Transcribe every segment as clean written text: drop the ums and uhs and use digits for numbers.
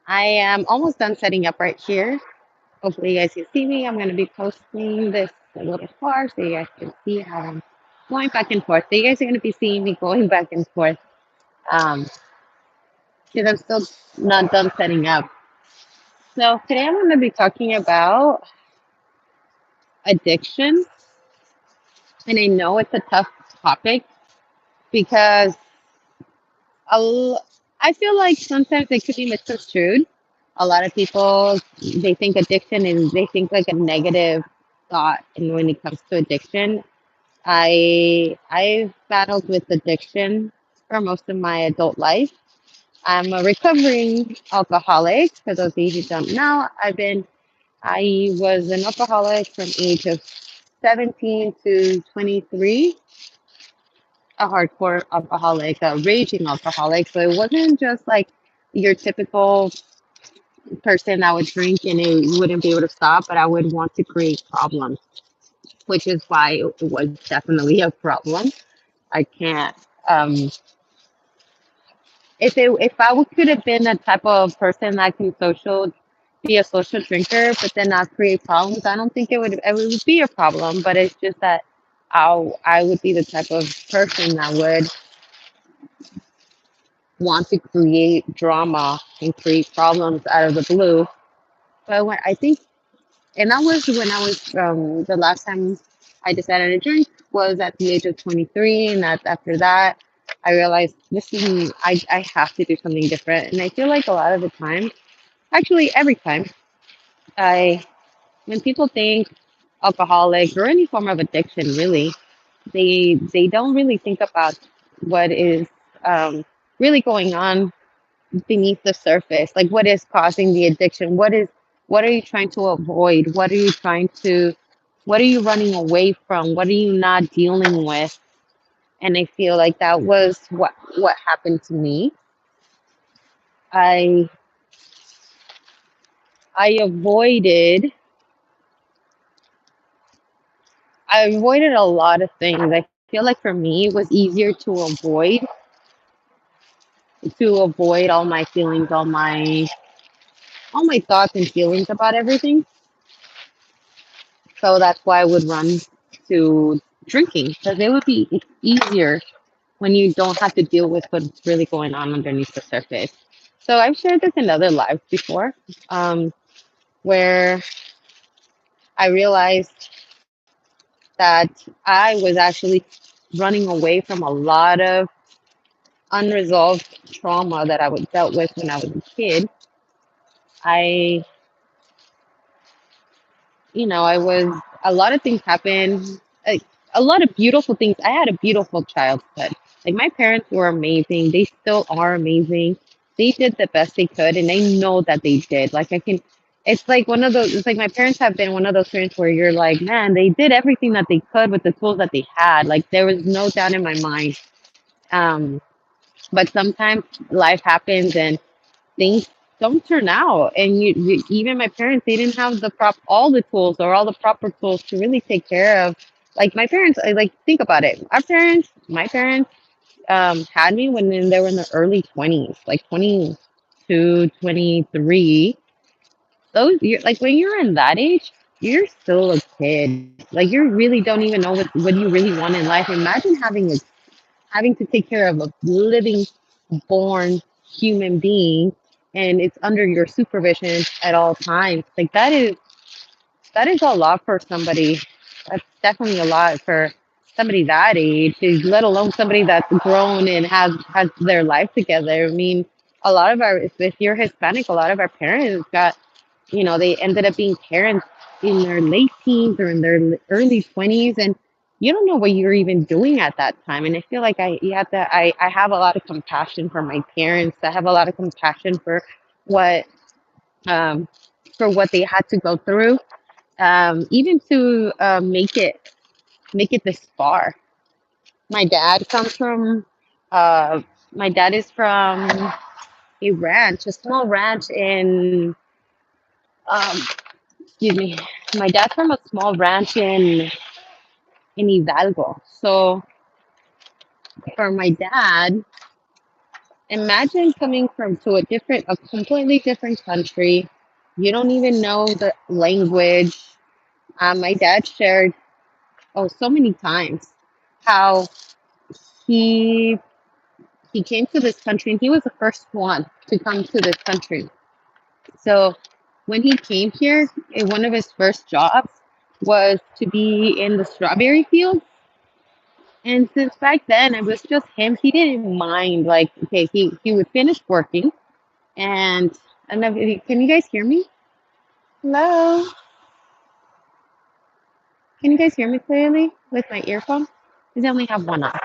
I am almost done setting up right here. Hopefully, you guys can see me. I'm going to be posting this a little far so you guys can see how I'm going back and forth. So, you guys are going to be seeing me going back and forth um, because I'm still not done setting up. So, today I'm going to be talking about addiction. And I know it's a tough topic because a l- I feel like sometimes it could be misconstrued. A lot of people they think addiction is they think like a negative thought, and when it comes to addiction, I've battled with addiction for most of my adult life. I'm a recovering alcoholic. For those of you who don't know, I was an alcoholic from age of 17 to 23, a hardcore alcoholic, a raging alcoholic. So it wasn't just like your typical person that would drink and it wouldn't be able to stop, but I would want to create problems, which is why it was definitely a problem. I can't. Um, if I could have been a type of person that can be a social drinker, but then not create problems, I don't think it would be a problem. But it's just that I would be the type of person that would want to create drama and create problems out of the blue. But when I think, and that was when I was the last time I decided to drink was at the age of 23, and that after that I realized this is I have to do something different. And I feel like a lot of the time, actually every time, I when people think alcoholic or any form of addiction, really, they don't really think about what is um, really going on beneath the surface, like what is causing the addiction, what are you trying to avoid, what are you running away from, what are you not dealing with. And I feel like that was what happened to me. I i avoided i avoided a lot of things. I feel like for me it was easier to avoid all my feelings, all my thoughts and feelings about everything. So that's why I would run to drinking because it would be it's easier when you don't have to deal with what's really going on underneath the surface. So I've shared this in other lives before, um, where I realized that I was actually running away from a lot of unresolved trauma that I was dealt with when I was a kid. I, I was a lot of things happened. A lot of beautiful things. I had a beautiful childhood. Like my parents were amazing. They still are amazing. They did the best they could, and I know that they did. Like I can. It's like one of those. It's like my parents have been one of those parents where you're like, man, they did everything that they could with the tools that they had. Like there was no doubt in my mind. Um, but sometimes life happens and things don't turn out. And even my parents, they didn't have all the tools or all the proper tools to really take care of. Like my parents, like think about it. My parents, had me when they were in the early 20s, like 22, 23. Like when you're in that age, you're still a kid. Like you really don't even know what you really want in life. Imagine having to take care of a living, born human being, and it's under your supervision at all times. Like that is a lot for somebody. That's definitely a lot for somebody that age, let alone somebody that's grown and has their life together. I mean, a lot of our if you're Hispanic, a lot of our parents they ended up being parents in their late teens or in their early 20s, and you don't know what you're even doing at that time. And I feel like I have a lot of compassion for my parents. I have a lot of compassion what um, for what they had to go through, even to make it this far. My dad comes from uh, my dad is from a small ranch um, excuse me. My dad's from a small ranch in Hidalgo. So for my dad, Imagine coming from to a completely different country. You don't even know the language. My dad shared, oh, so many times how he he came to this country and he was the first one to come to this country. So when he came here, one of his first jobs was to be in the strawberry field. And since back then it was just him, he didn't mind. Like, okay, he would finish working, and can you guys hear me? Hello, can you guys hear me clearly with my earphone? Because I only have one on.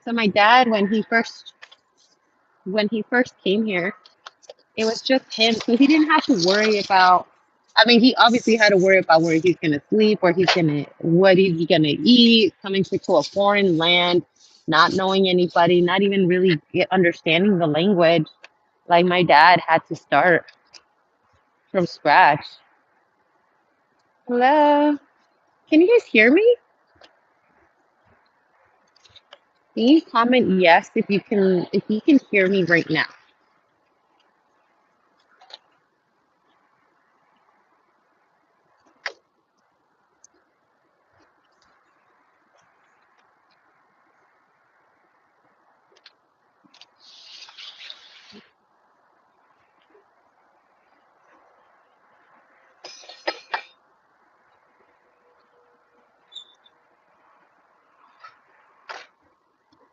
So my dad, when he first came here, it was just him, so he didn't have to worry about. I mean, he obviously had to worry about where he's gonna sleep, what is he gonna eat, coming to a foreign land, not knowing anybody, not even really understanding the language. Like my dad had to start from scratch. Hello, can you guys hear me? Can you comment yes if you can hear me right now?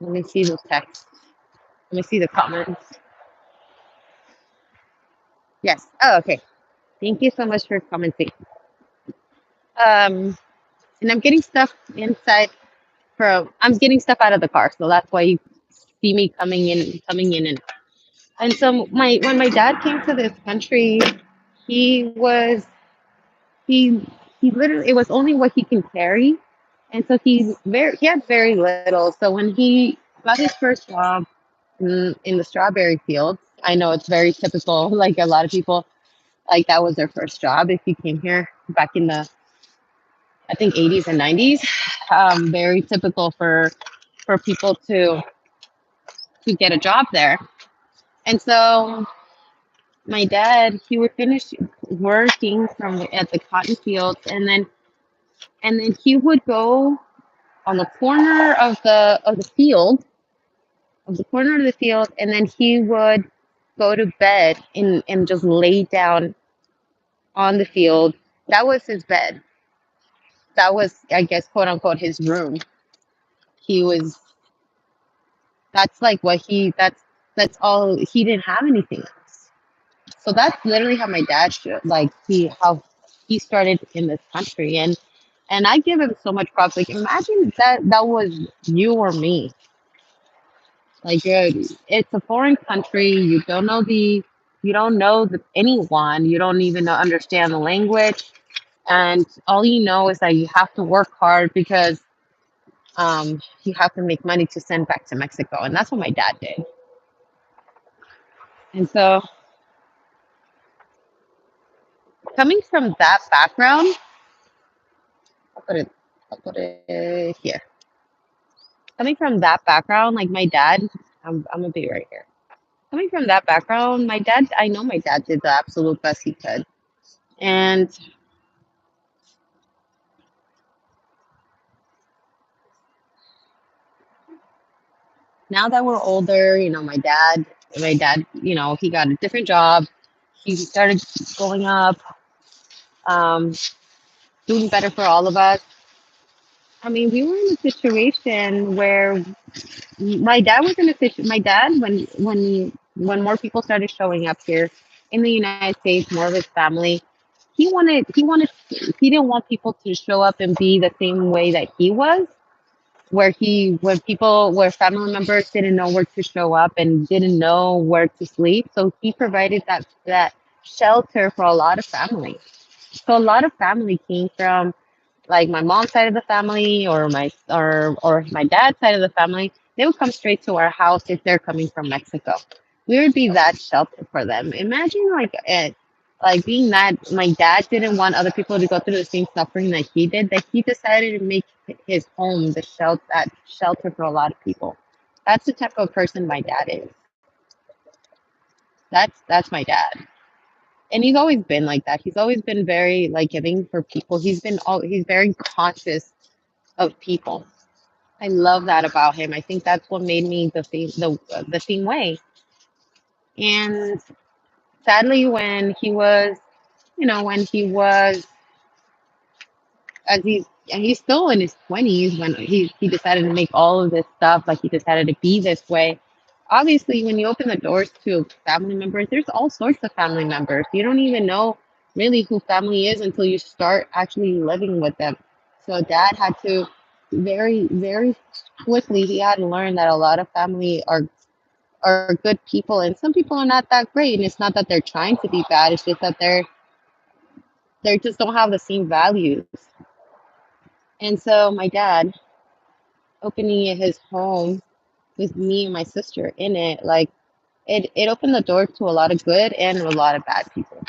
Let me see those texts. Let me see the comments. Yes. Oh, okay. Thank you so much for commenting. And I'm getting stuff inside I'm getting stuff out of the car, so that's why you see me coming in, and so my when my dad came to this country, he was he he literally it was only what he can carry, and so he had very little. So when he got his first job in the strawberry fields, I know it's very typical. Like a lot of people, like that was their first job if you came here back in the I think 80s and 90s. Very typical for people to get a job there. And so my dad, he would finish working from at the cotton fields, and then he would go on the corner of the field, and then he would go to bed and just lay down on the field. That was his bed. That was, I guess, quote unquote, his room. He was that's like what he that's all he didn't have anything else. So that's literally how my dad should like how he started in this country, and I give him so much props. Like imagine that was you or me. Like it's a foreign country. You don't know anyone. You don't even understand the language, and all you know is that you have to work hard because you have to make money to send back to Mexico, and that's what my dad did. And so coming from that background, I'll put it I'll put it here. Coming from that background, like my dad, I'm gonna be right here. Coming from that background, I know my dad did the absolute best he could. And now that we're older, my dad, he got a different job. He started going up, um, doing better for all of us. I mean, we were in a situation where my dad when more people started showing up here in the United States, more of his family, he didn't want people to show up and be the same way that he was, where family members didn't know where to show up and didn't know where to sleep. So he provided that shelter for a lot of families. So a lot of family came from like my mom's side of the family or my dad's side of the family. They would come straight to our house if they're coming from Mexico. We would be that shelter for them. Imagine like being that my dad didn't want other people to go through the same suffering that he did, that he decided to make his home that shelter for a lot of people. That's the type of person my dad is. That's my dad. And he's always been like that. He's always been very like giving for people. He's very conscious of people. I love that about him. I think that's what made me the same way. And sadly, when he was as he's still in his 20s when he decided to make all of this stuff, like he decided to be this way. Obviously, when you open the doors to family members, there's all sorts of family members. You don't even know really who family is until you start actually living with them. So dad had to very quickly, he had to learn that a lot of family are good people, and some people are not that great. And it's not that they're trying to be bad, it's just that they just don't have the same values. And so my dad opening his home with me and my sister in it, like it opened the door to a lot of good and a lot of bad people.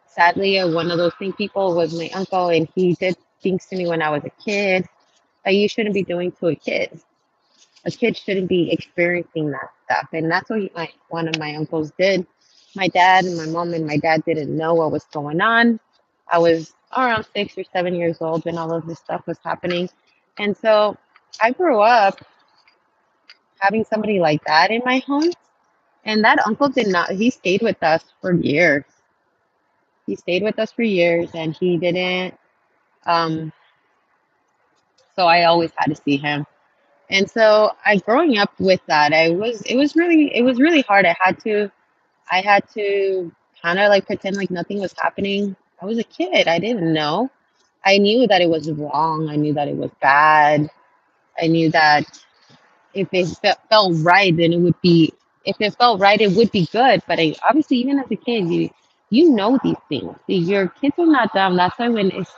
Sadly, one of those same people was my uncle, and he did things to me when I was a kid that you shouldn't be doing to a kid. A kid shouldn't be experiencing that stuff, and that's what one of my uncles did. My dad and my mom and my dad didn't know what was going on. I was around 6 or 7 years old when all of this stuff was happening, and so I grew up having somebody like that in my home. And that uncle did not, he stayed with us for years. He stayed with us for years and he didn't, um, so I always had to see him. And so growing up with that, it was really hard. I had to kind of like pretend like nothing was happening. I was a kid. I didn't know. I knew that it was wrong. I knew that it was bad. I knew that if it felt right, then it would be. If it felt right, it would be good. But obviously, even as a kid, you know these things. Your kids are not dumb. That's why when if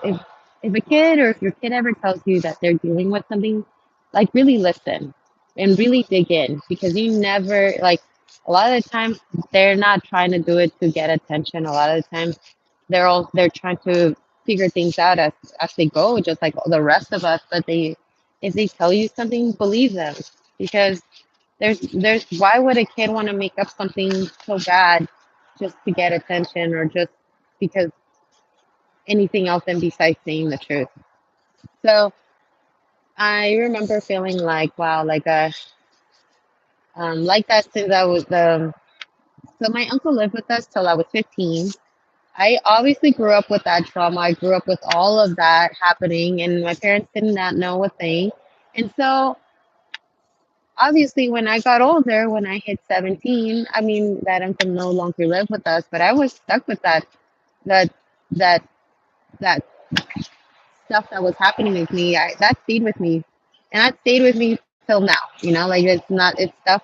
a kid or if your kid ever tells you that they're dealing with something, like really listen and really dig in because you never like. A lot of the times, they're not trying to do it to get attention. A lot of the times, they're trying to figure things out as they go, just like the rest of us. But they if they tell you something, believe them because there's why would a kid want to make up something so bad just to get attention or just because anything else than besides saying the truth. So I remember feeling like wow, like that since I was so my uncle lived with us till I was 15. I obviously grew up with that trauma. I grew up with all of that happening, and my parents did not know a thing. And so obviously when I got older, when I hit 17, I mean that uncle no longer lived with us, but I was stuck with that that that stuff that was happening with me. That stayed with me. And that stayed with me till now. Like it's stuff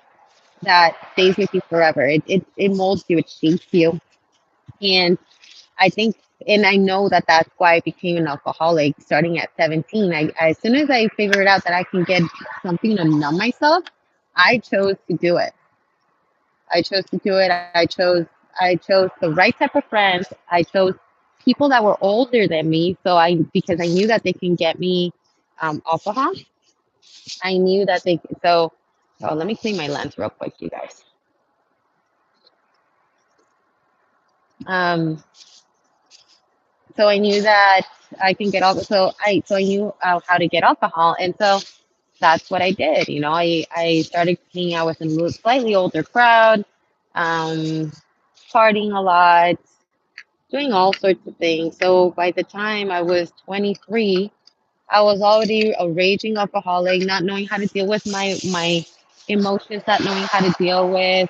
that stays with you forever. It molds you, it shapes you. And I think and I know that that's why I became an alcoholic starting at 17. As soon as I figured out that I can get something to numb myself, I chose to do it. I chose to do it. I chose the right type of friends. I chose people that were older than me. So because I knew that they can get me alcohol. I knew that oh, let me clean my lens real quick, you guys. Um, so I knew that I can get alcohol. So I knew how to get alcohol, and so that's what I did. I started hanging out with a slightly older crowd, um, partying a lot, doing all sorts of things. So by the time I was 23, I was already a raging alcoholic, not knowing how to deal with my emotions, not knowing how to deal with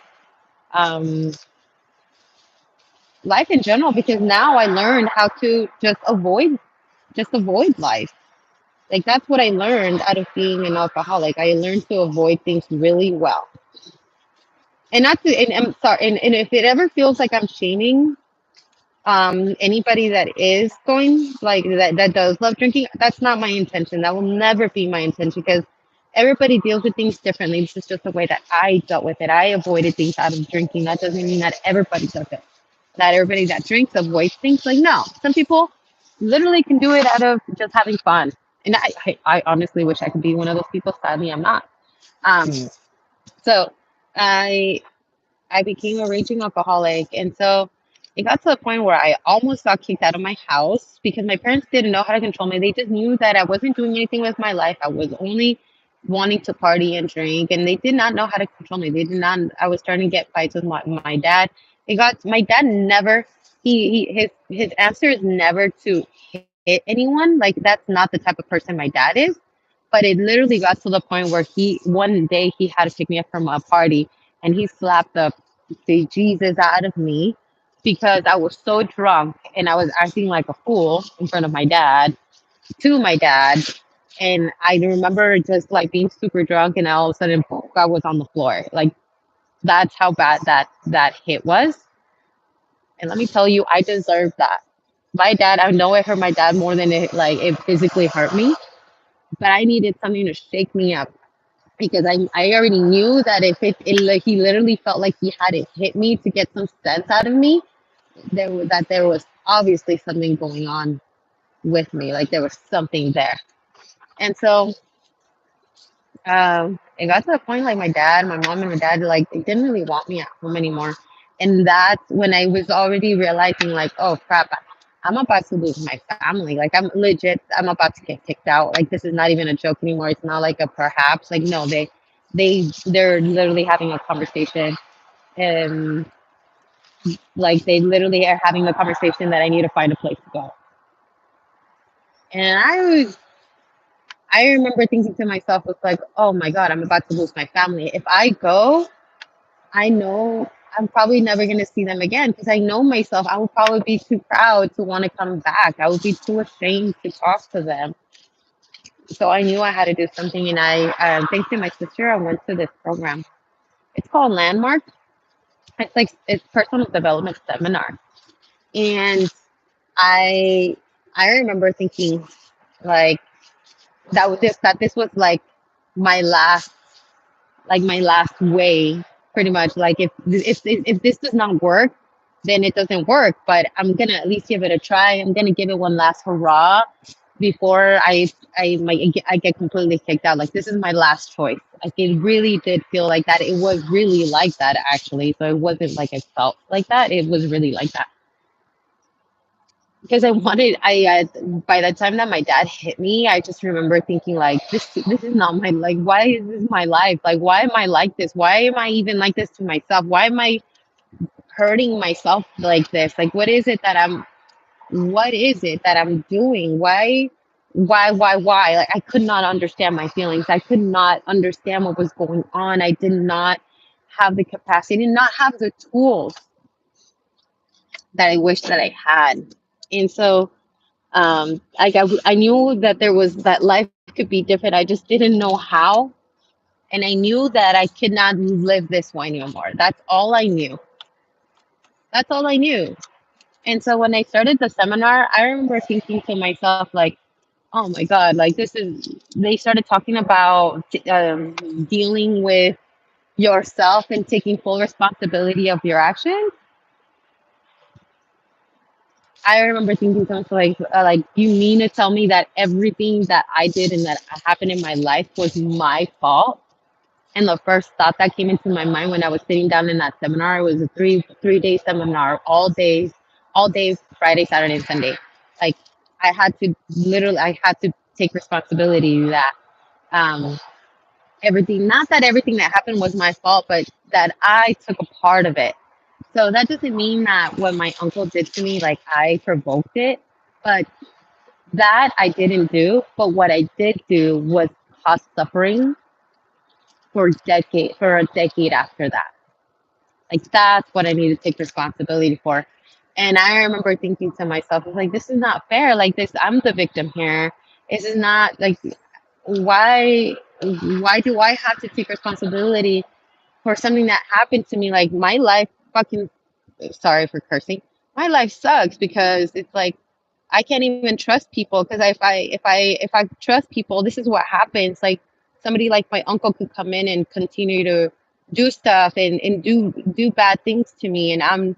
um, life in general. Because now I learned how to just avoid life. Like that's what I learned out of being an alcoholic. I learned to avoid things really well. And not to, and I'm sorry, and if it ever feels like I'm shaming anybody that is going like that does love drinking, that's not my intention. That will never be my intention because everybody deals with things differently. This is just the way that I dealt with it. I avoided things out of drinking. That doesn't mean that everybody does it. That everybody that drinks avoids things. Like no, some people literally can do it out of just having fun. And I honestly wish I could be one of those people. Sadly, I'm not. Um, so I I became a raging alcoholic. And so it got to the point where I almost got kicked out of my house because my parents didn't know how to control me. They just knew that I wasn't doing anything with my life. I was only wanting to party and drink, and they did not know how to control me. They did not. I was starting to get fights with my dad. It got my dad never. His answer is never to hit anyone. Like that's not the type of person my dad is. But it literally got to the point where he one day he had to pick me up from a party and he slapped the Jesus out of me because I was so drunk and I was acting like a fool in front of my dad to my dad. And I remember just like being super drunk and all of a sudden I was on the floor. Like that's how bad that hit was. And let me tell you, I deserved that. My dad, I know it hurt my dad more than it physically hurt me, but I needed something to shake me up because I already knew that if like he literally felt like he had to hit me to get some sense out of me, there was obviously something going on with me, like there was something there. And so it got to the point like my dad, my mom, and my dad like they didn't really want me at home anymore, and that's when I was already realizing like, oh crap, I'm about to lose my family. Like I'm legit, I'm about to get kicked out. Like this is not even a joke anymore. It's not like a perhaps. Like no, they're literally having a conversation, and like they literally are having a conversation that I need to find a place to go. And I remember thinking to myself, was like, oh my God, I'm about to lose my family. If I go, I know I'm probably never going to see them again because I know myself. I would probably be too proud to want to come back. I would be too ashamed to talk to them. So I knew I had to do something. And thanks to my sister, I went to this program. It's called Landmark. It's personal development seminar. And I, I remember thinking like, that this was my last my last way pretty much like if this does not work then it doesn't work but I'm gonna at least give it a try. I'm gonna give it one last hurrah before I get completely kicked out. Like this is my last choice. Like it really did feel like that. It was really like that actually, so it wasn't like it felt like that, it was really like that because I by the time that my dad hit me, I just remember thinking like this is not my like why is this my life? Like why am I like this? Why am I even like this to myself? Why am I hurting myself like this? Like what is it that I'm doing? Why? Like I could not understand my feelings. I could not understand what was going on. I did not have the capacity, did not have the tools that I wish that I had. And so I knew that there was that life could be different. I just didn't know how, and I knew that I could not live this way anymore. That's all I knew. That's all I knew. And so when I started the seminar, I remember thinking to myself like, "Oh my God!" Like this is. They started talking about dealing with yourself and taking full responsibility of your actions. I remember thinking something like, you mean to tell me that everything that I did and that happened in my life was my fault? And the first thought that came into my mind when I was sitting down in that seminar, it was a three day seminar, all day, Friday, Saturday, and Sunday. Like I had to take responsibility that um, everything, not that everything that happened was my fault, but that I took a part of it. So that doesn't mean that what my uncle did to me, like I provoked it, but that I didn't do. But what I did do was cause suffering for a decade after that. Like that's what I need to take responsibility for. And I remember thinking to myself, I was like, this is not fair. Like this, I'm the victim here. This is not like why why do I have to take responsibility for something that happened to me? Like my life fucking sorry for cursing. My life sucks because it's like I can't even trust people because if I trust people, this is what happens. Like somebody like my uncle could come in and continue to do stuff and do bad things to me, and I'm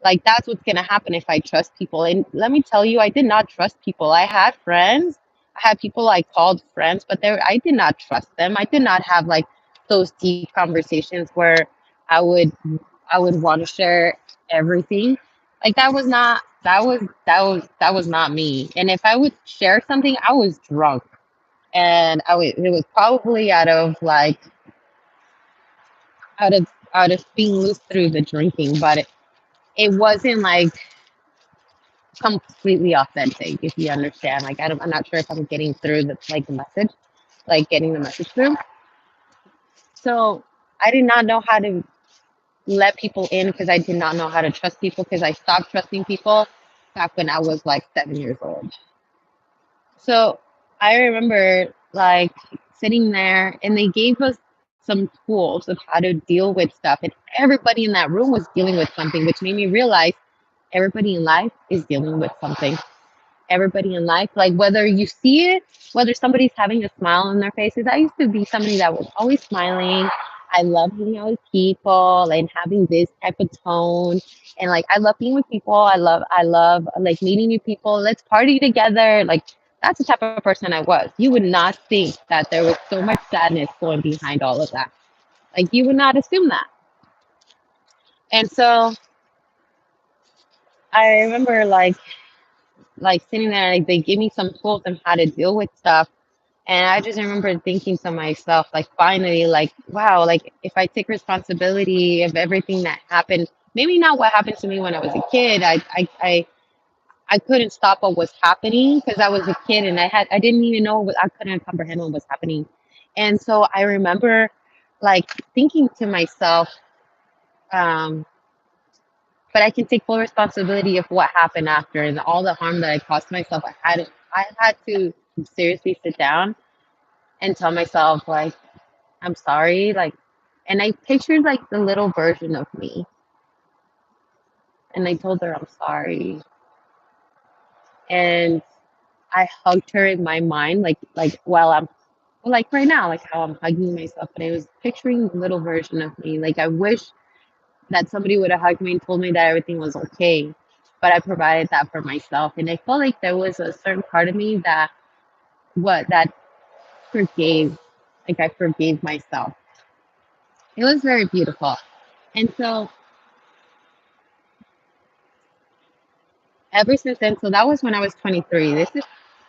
like that's what's gonna happen if I trust people. And let me tell you, I did not trust people. I had friends, I had people I called friends, but I did not trust them. I did not have like those deep conversations where I would I would want to share everything. Like that was not me. And if I would share something, I was drunk, and it was probably out of being loose through the drinking, but it wasn't like completely authentic, if you understand. Like I'm not sure if I'm getting through the message, like getting the message through. So I did not know how to let people in because I did not know how to trust people because I stopped trusting people back when I was like 7 years old. So I remember like sitting there and they gave us some tools of how to deal with stuff. And everybody in that room was dealing with something, which made me realize everybody in life is dealing with something. Everybody in life, like whether you see it, whether somebody's having a smile on their faces. I used to be somebody that was always smiling. I love hanging out with people and having this type of tone. And like I love being with people. I love like meeting new people. Let's party together. Like that's the type of person I was. You would not think that there was so much sadness going behind all of that. Like you would not assume that. And so I remember like sitting there, like they gave me some tools on how to deal with stuff. And I just remember thinking to myself, like, finally, like, wow, like, if I take responsibility of everything that happened, maybe not what happened to me when I was a kid. I couldn't stop what was happening because I was a kid and I didn't even know what I couldn't comprehend what was happening. And so I remember, like, thinking to myself, um, but I can take full responsibility of what happened after and all the harm that I caused myself. I had to seriously sit down and tell myself, like, I'm sorry, like, and I pictured like the little version of me, and I told her I'm sorry, and I hugged her in my mind, like while I'm like right now, like how I'm hugging myself, but I was picturing the little version of me. Like I wish that somebody would have hugged me and told me that everything was okay, but I provided that for myself, and I felt like there was a certain part of me that forgave, like I forgave myself. It was very beautiful, and so ever since then, so that was when I was 23. This is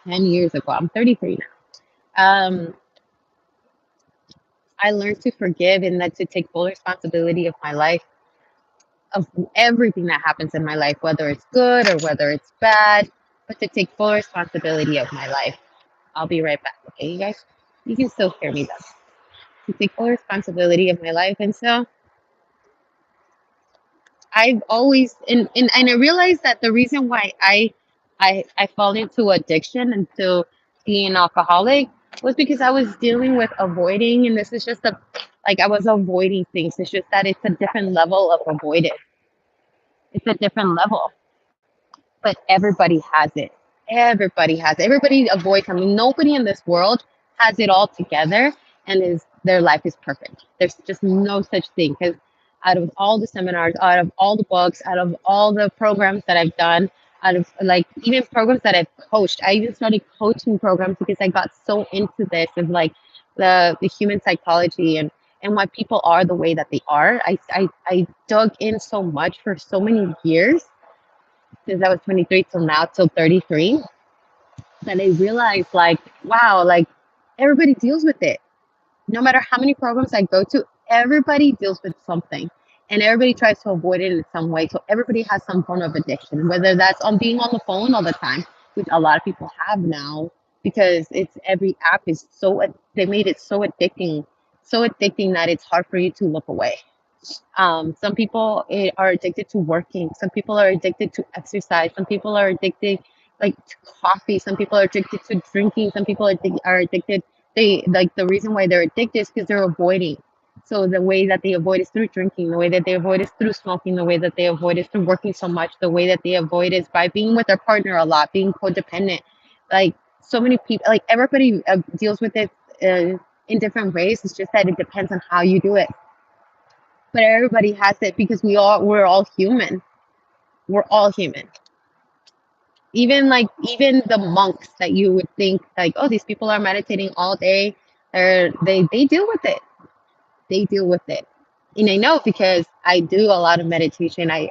10 years ago. I'm 33 now. I learned to forgive and then to take full responsibility of my life, of everything that happens in my life, whether it's good or whether it's bad, but to take full responsibility of my life. I'll be right back. Okay, you guys? You can still hear me though. To take full responsibility of my life. And so I've always and I realized that the reason why I fall into addiction and to being an alcoholic was because I was dealing with avoiding, and this is just a like I was avoiding things. It's just that it's a different level of avoidance. It's a different level, but everybody has it. Everybody has it. Everybody avoids something. Nobody in this world has it all together and is their life is perfect. There's just no such thing because out of all the seminars, out of all the books, out of all the programs that I've done, out of like even programs that I've coached, I even started coaching programs because I got so into this of like the human psychology and why people are the way that they are. I dug in so much for so many years since I was 23 till now, till 33, that I realized like, wow, like everybody deals with it. No matter how many programs I go to, everybody deals with something and everybody tries to avoid it in some way. So everybody has some form of addiction, whether that's on being on the phone all the time, which a lot of people have now because it's every app is they made it so addicting that it's hard for you to look away. Some people are addicted to working. Some people are addicted to exercise. Some people are addicted like to coffee. Some people are addicted to drinking. Some people are addicted. They like the reason why they're addicted is because they're avoiding. So the way that they avoid is through drinking. The way that they avoid is through smoking. The way that they avoid is through working so much. The way that they avoid is by being with their partner a lot, being codependent. Like so many people, like everybody deals with it in different ways. It's just that it depends on how you do it, but everybody has it because we're all human. We're all human. Even the monks that you would think like, oh, these people are meditating all day, they deal with it. they deal with it. And I know because I do a lot of meditation. I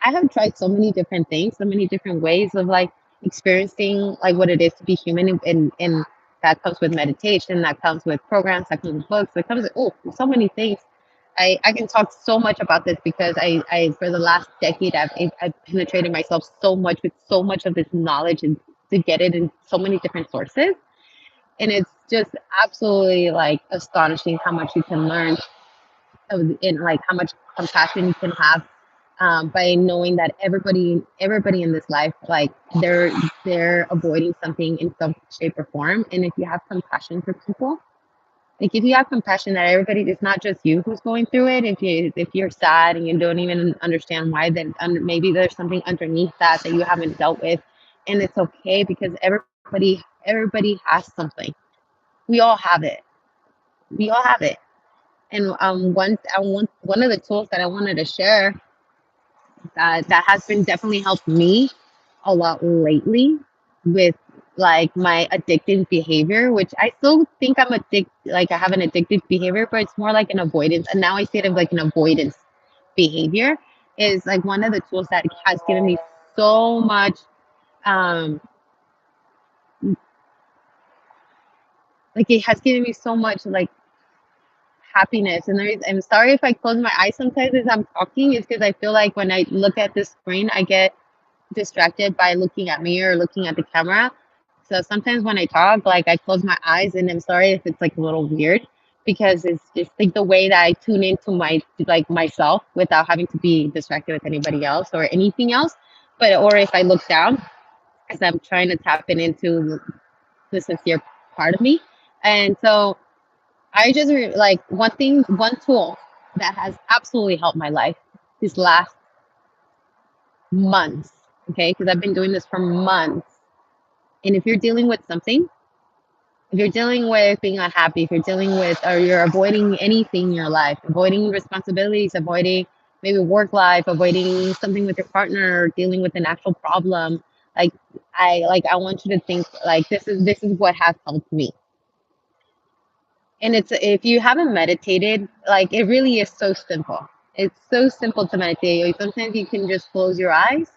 have tried so many different things, so many different ways of like experiencing like what it is to be human, and that comes with meditation, that comes with programs, that comes with books, that comes with so many things. I can talk so much about this because I for the last decade I've penetrated myself so much with so much of this knowledge and to get it in so many different sources. And it's just absolutely like astonishing how much you can learn and like how much compassion you can have by knowing that everybody in this life, like they're avoiding something in some shape or form. And if you have compassion for people, like if you have compassion that everybody, it's not just you who's going through it. If you're sad and you don't even understand why, then maybe there's something underneath that you haven't dealt with, and it's okay because everybody has something. We all have it. We all have it. And one of the tools that I wanted to share that has been definitely helped me a lot lately with like my addictive behavior, which I still think I'm addicted, like I have an addictive behavior, but it's more like an avoidance. And now I see it as like an avoidance behavior is like one of the tools that has given me so much, um, like it has given me so much like happiness. And I'm sorry if I close my eyes sometimes as I'm talking, it's because I feel like when I look at the screen, I get distracted by looking at me or looking at the camera. So sometimes when I talk, like I close my eyes, and I'm sorry if it's like a little weird because it's just like the way that I tune into my like myself without having to be distracted with anybody else or anything else. But or if I look down as I'm trying to tap into the sincere part of me. And so like one tool that has absolutely helped my life this last months. Okay, because I've been doing this for months. And if you're dealing with something, if you're dealing with being unhappy, if you're dealing with, or you're avoiding anything in your life, avoiding responsibilities, avoiding maybe work life, avoiding something with your partner, or dealing with an actual problem, like I want you to think like this is what has helped me. And it's if you haven't meditated, like it really is so simple. It's so simple to meditate. Sometimes you can just close your eyes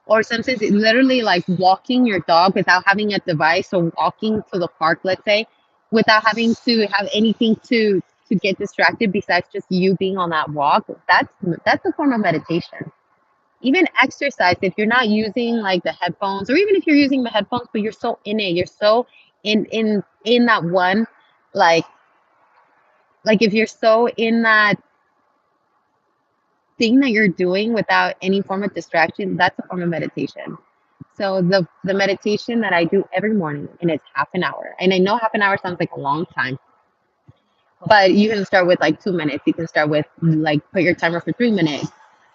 or sometimes it's literally like walking your dog without having a device or walking to the park, let's say, without having to have anything to get distracted besides just you being on that walk. That's a form of meditation. Even exercise, if you're not using like the headphones, or even if you're using the headphones, but you're so in it, you're so in that one, like like if you're so in that thing that you're doing without any form of distraction, that's a form of meditation. So the meditation that I do every morning, and it's half an hour. And I know half an hour sounds like a long time, but you can start with like 2 minutes. You can start with like put your timer for 3 minutes.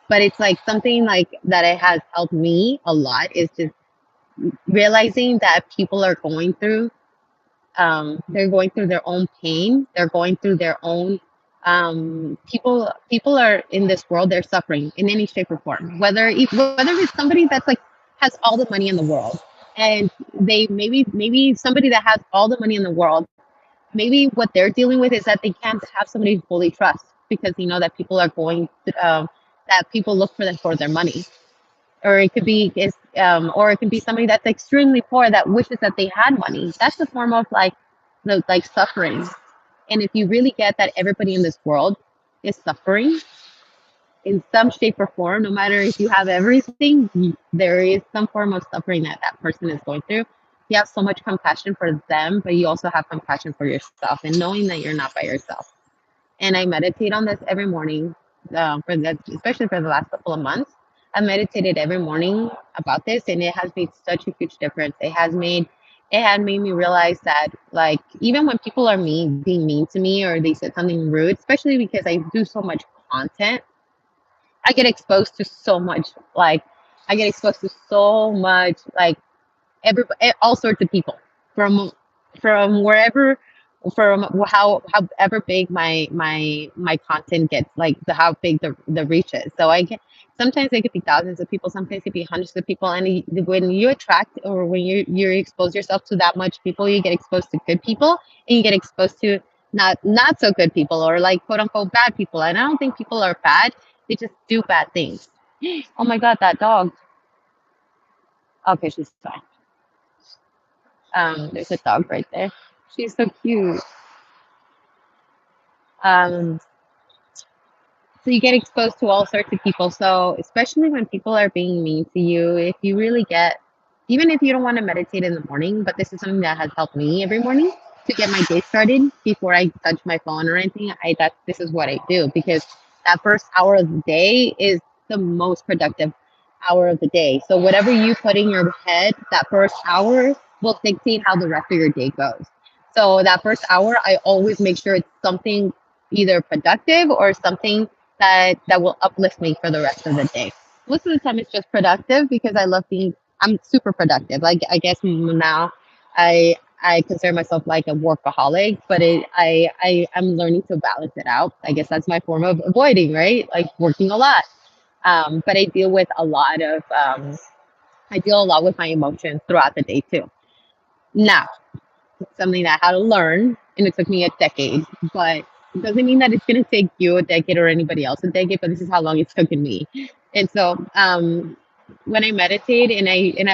But it's like something like that it has helped me a lot is just realizing that people are going through they're going through their own pain, they're going through their own people are in this world, they're suffering in any shape or form, whether it's somebody that's like has all the money in the world, and they maybe somebody that has all the money in the world, maybe what they're dealing with is that they can't have somebody to fully trust because you know that people are going that people look for them for their money, or it could be or it can be somebody that's extremely poor that wishes that they had money. That's a form of like the like suffering. And if you really get that everybody in this world is suffering in some shape or form, no matter if you have everything, there is some form of suffering that that person is going through. You have so much compassion for them, but you also have compassion for yourself and knowing that you're not by yourself. And I meditate on this every morning, for that, especially for the last couple of months. I meditated every morning about this, and it has made such a huge difference. It had made me realize that, like, even when people are being mean to me, or they said something rude, especially because I do so much content, I get exposed to so much, like, I get exposed to so much, like, all sorts of people from wherever, from however big my content gets, like how big the reach is. So I get sometimes it could be thousands of people, sometimes it could be hundreds of people, and when you attract, or when you expose yourself to that much people, you get exposed to good people, and you get exposed to not so good people, or like quote unquote bad people. And I don't think people are bad. They just do bad things. Oh my god, that dog. Okay, she's fine. There's a dog right there. She's so cute. Um, so you get exposed to all sorts of people. So especially when people are being mean to you, if you really get, even if you don't want to meditate in the morning, but this is something that has helped me every morning to get my day started before I touch my phone or anything. This is what I do, because that first hour of the day is the most productive hour of the day. So whatever you put in your head, that first hour will dictate how the rest of your day goes. So that first hour, I always make sure it's something either productive or something that will uplift me for the rest of the day. Most of the time, it's just productive because I love being. I'm super productive. Like I guess now, I consider myself like a workaholic, but I'm learning to balance it out. I guess that's my form of avoiding, right? Like working a lot. But I deal a lot with my emotions throughout the day too. Now, something that I had to learn, and it took me a decade. But it doesn't mean that it's going to take you a decade or anybody else a decade. But this is how long it's taken me. And so, when I meditate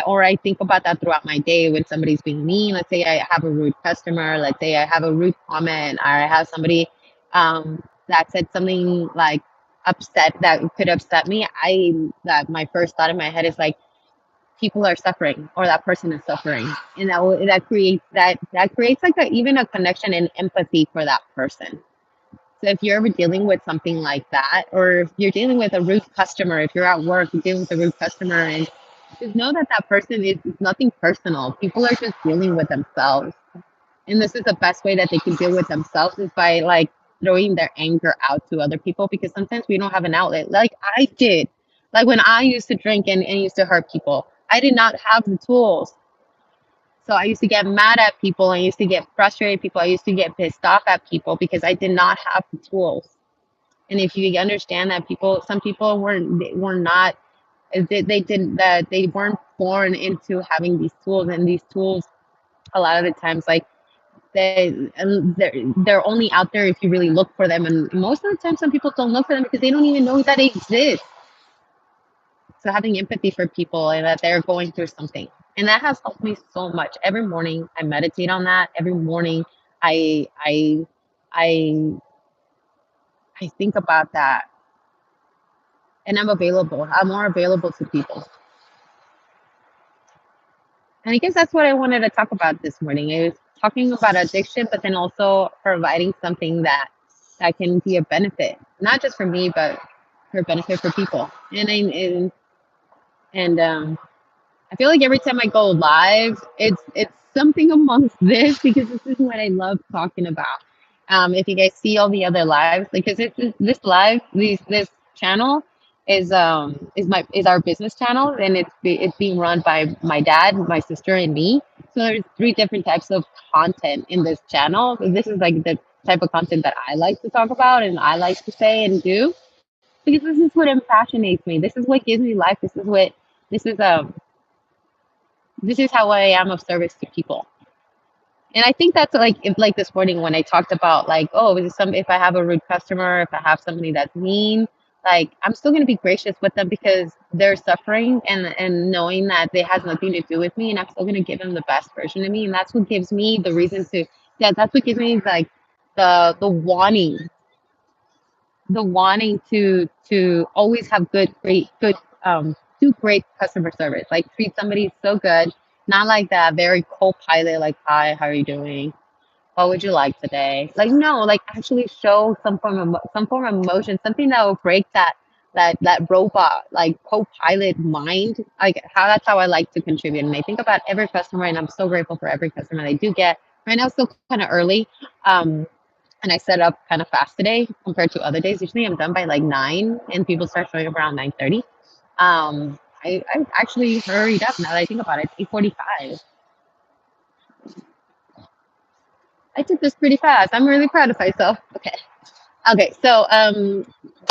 or I think about that throughout my day, when somebody's being mean, let's say I have a rude customer, let's say I have a rude comment, or I have somebody that said something like upset that could upset me, I that my first thought in my head is like, people are suffering or that person is suffering, and that creates like even a connection and empathy for that person. So if you're ever dealing with something like that, or if you're dealing with a rude customer, if you're at work you're dealing with a rude customer, and just know that that person is nothing personal. People are just dealing with themselves, and this is the best way that they can deal with themselves is by like throwing their anger out to other people, because sometimes we don't have an outlet like I did. Like when I used to drink and used to hurt people, I did not have the tools. So I used to get mad at people. I used to get frustrated at people. I used to get pissed off at people because I did not have the tools. And if you understand that some people were not, they didn't, that they weren't born into having these tools, and these tools a lot of the times like they're only out there if you really look for them, and most of the time some people don't look for them because they don't even know that they exist. So having empathy for people and that they're going through something, and that has helped me so much. Every morning I meditate on that. Every morning i i i I think about that, and I'm more available to people. And I guess that's what I wanted to talk about this morning. I was talking about addiction, but then also providing something that can be a benefit, not just for me, but for benefit for people. And I feel like every time I go live, it's something amongst this, because this is what I love talking about. If you guys see all the other lives, because this live, this channel is our business channel, and it's being run by my dad, my sister, and me. So there's three different types of content in this channel. This is like the type of content that I like to talk about and I like to say and do, because this is what impassionates me. This is what gives me life. This is this is how I am of service to people. And I think that's like if, like this morning when I talked about like, oh, if I have a rude customer, if I have somebody that's mean, like I'm still gonna be gracious with them because they're suffering, and knowing that it has nothing to do with me, and I'm still gonna give them the best version of me. And that's what gives me the reason to, yeah, that's what gives me like the wanting to always have good do great customer service, like treat somebody so good, not like that very co-pilot, like, hi, how are you doing, what would you like today, like, no, like actually show some form of emotion, something that will break that robot like co-pilot mind. Like how that's how I like to contribute, and I think about every customer, and I'm so grateful for every customer I do get. Right now it's still kind of early, um and I set up kind of fast today compared to other days. Usually I'm done by like 9 and people start showing up around 9:30. I actually hurried up now that I think about it. It's 8:45. I did this pretty fast. I'm really proud of myself. Okay. Okay. So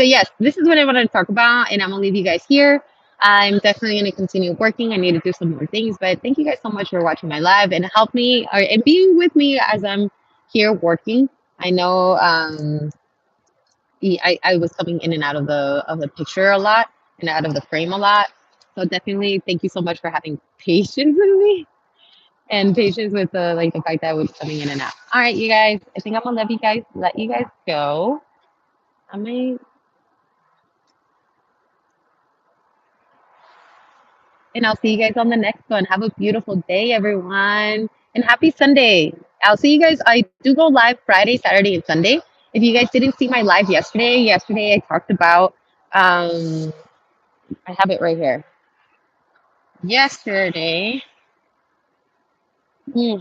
yes, this is what I wanted to talk about, and I'm gonna leave you guys here. I'm definitely gonna continue working. I need to do some more things, but thank you guys so much for watching my live and help me and being with me as I'm here working. I know I was coming in and out of the picture a lot and out of the frame a lot. So definitely thank you so much for having patience with me and patience with the like the fact that I was coming in and out. All right, you guys. I think I'm gonna let you guys go. I may and I'll see you guys on the next one. Have a beautiful day, everyone. And happy Sunday. I'll see you guys. I do go live Friday, Saturday, and Sunday. If you guys didn't see my live yesterday I talked about I have it right here. Yesterday. Hmm,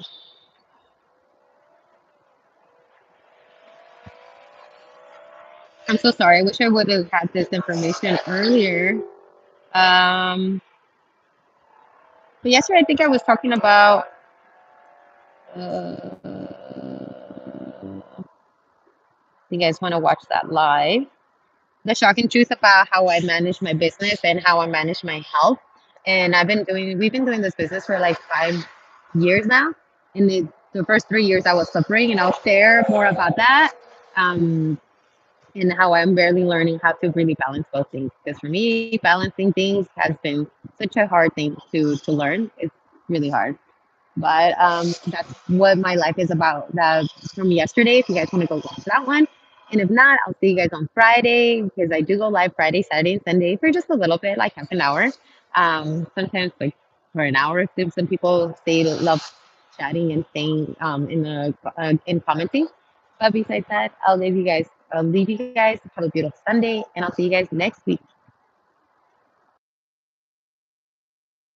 I'm so sorry. I wish I would have had this information earlier. Um, but yesterday I think I was talking about you guys want to watch that live. The shocking truth about how I manage my business and how I manage my health. And we've been doing this business for like 5 years now. And the first 3 years I was suffering, and I'll share more about that. And how I'm barely learning how to really balance both things. Because for me, balancing things has been such a hard thing to learn. It's really hard. But that's what my life is about. That from yesterday. If you guys want to go watch that one, and if not, I'll see you guys on Friday because I do go live Friday, Saturday, and Sunday for just a little bit, like half an hour. Sometimes like for an hour. If some people say they love chatting and staying in commenting. But besides that, I'll leave you guys. Have a beautiful Sunday, and I'll see you guys next week.